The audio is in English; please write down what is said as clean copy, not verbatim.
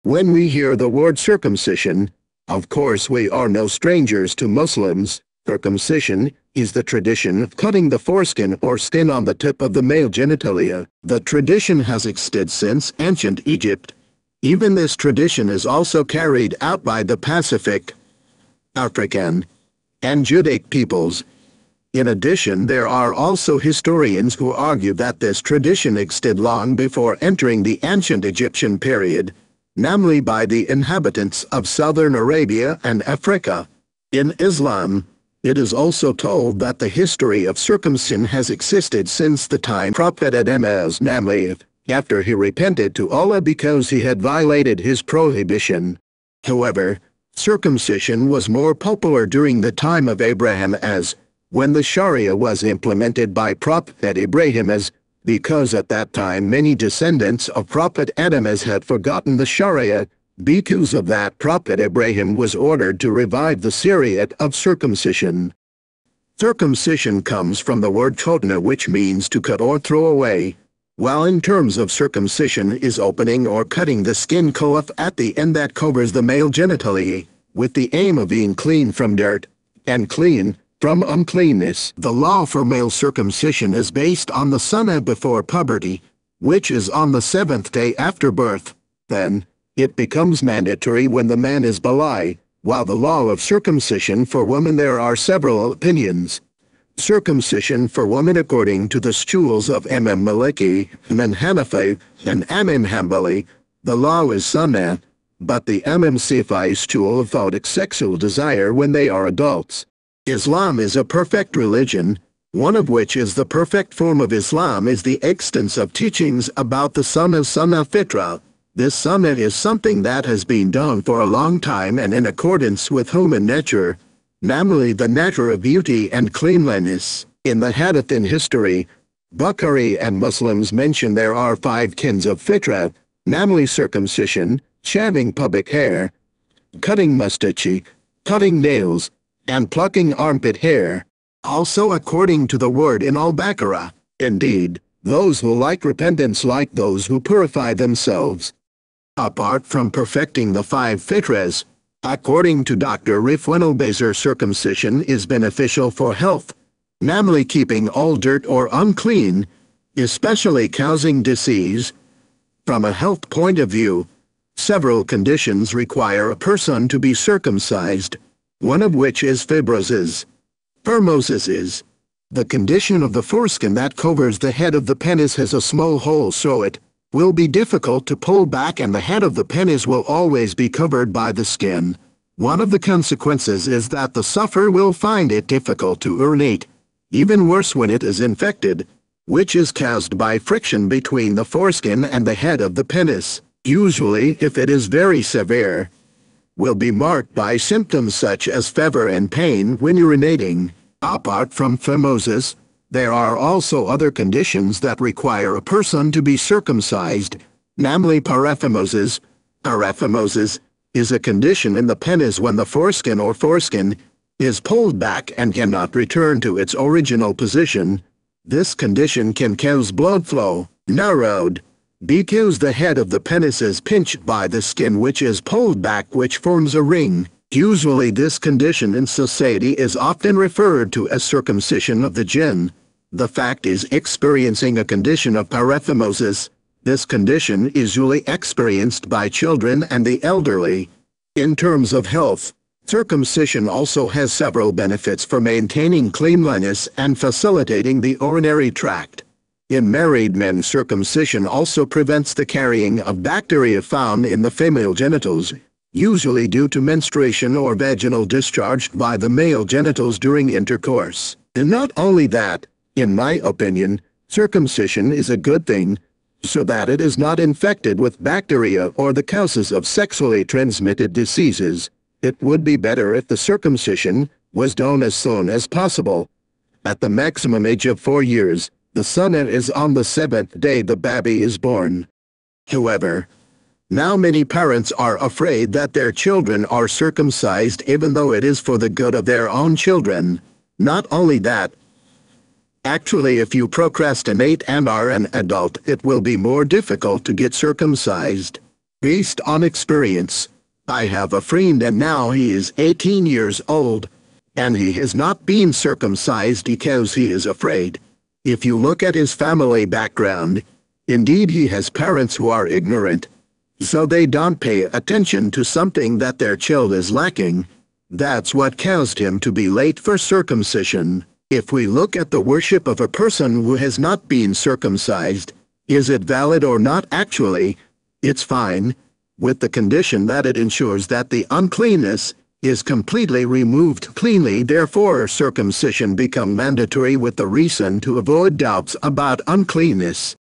When we hear the word circumcision, of course we are no strangers to Muslims. Circumcision is the tradition of cutting the foreskin or skin on the tip of the male genitalia. The tradition has existed since ancient Egypt. Even this tradition is also carried out by the Pacific, African, and Judaic peoples. In addition, there are also historians who argue that this tradition existed long before entering the ancient Egyptian period, namely by the inhabitants of southern Arabia and Africa. In Islam, it is also told that the history of circumcision has existed since the time Prophet Adam, namely after he repented to Allah because he had violated his prohibition. However, circumcision was more popular during the time of Abraham when the Sharia was implemented by Prophet Ibrahim because at that time many descendants of Prophet Adam had forgotten the Sharia. Because of that, Prophet Ibrahim was ordered to revive the Shariat of circumcision. Circumcision comes from the word khotna, which means to cut or throw away, while in terms of circumcision is opening or cutting the skin cloth at the end that covers the male genitalia, with the aim of being clean from dirt, and clean from uncleanness. The law for male circumcision is based on the sunnah before puberty, which is on the 7th day after birth. Then, it becomes mandatory when the man is baligh. While the law of circumcision for women, there are several opinions. Circumcision for women according to the schools of Imam Maliki, Imam Hanafi, and Imam Hanbali, the law is sunnah, but the Imam Shafi'i school of thought sexual desire when they are adults. Islam is a perfect religion, one of which is the perfect form of Islam is the existence of teachings about the sunnah fitra. This sunnah is something that has been done for a long time and in accordance with human nature, namely the nature of beauty and cleanliness. In the hadith in history, Bukhari and Muslims mention there are 5 kinds of fitra, namely circumcision, shaving pubic hair, cutting mustache, cutting nails, and plucking armpit hair. Also according to the word in Al-Baqarah, indeed, those who like repentance like those who purify themselves. Apart from perfecting the 5 fitras, according to Dr. Rifwan al-Bazer, circumcision is beneficial for health, namely keeping all dirt or unclean, especially causing disease. From a health point of view, several conditions require a person to be circumcised, one of which is fibrosis. Phimosis is the condition of the foreskin that covers the head of the penis has a small hole, so it will be difficult to pull back and the head of the penis will always be covered by the skin. One of the consequences is that the sufferer will find it difficult to urinate, even worse when it is infected, which is caused by friction between the foreskin and the head of the penis. Usually, if it is very severe, will be marked by symptoms such as fever and pain when urinating. Apart from phimosis, there are also other conditions that require a person to be circumcised, namely paraphimosis. Paraphimosis is a condition in the penis when the foreskin is pulled back and cannot return to its original position. This condition can cause blood flow, narrowed, because the head of the penis is pinched by the skin which is pulled back, which forms a ring. Usually this condition in society is often referred to as circumcision of the jinn. The fact is, experiencing a condition of paraphimosis, this condition is usually experienced by children and the elderly. In terms of health, circumcision also has several benefits for maintaining cleanliness and facilitating the urinary tract. In married men, circumcision also prevents the carrying of bacteria found in the female genitals, usually due to menstruation or vaginal discharge by the male genitals during intercourse. And not only that, in my opinion, circumcision is a good thing, so that it is not infected with bacteria or the causes of sexually transmitted diseases. It would be better if the circumcision was done as soon as possible. At the maximum age of 4 years, the sunnah is on the 7th day the baby is born. However, now many parents are afraid that their children are circumcised even though it is for the good of their own children. Not only that, actually if you procrastinate and are an adult, it will be more difficult to get circumcised. Based on experience, I have a friend and now he is 18 years old, and he has not been circumcised because he is afraid. If you look at his family background, indeed he has parents who are ignorant, so they don't pay attention to something that their child is lacking. That's what caused him to be late for circumcision. If we look at the worship of a person who has not been circumcised, is it valid or not? Actually, it's fine, with the condition that it ensures that the uncleanness is completely removed cleanly. Therefore, circumcision become mandatory with the reason to avoid doubts about uncleanness.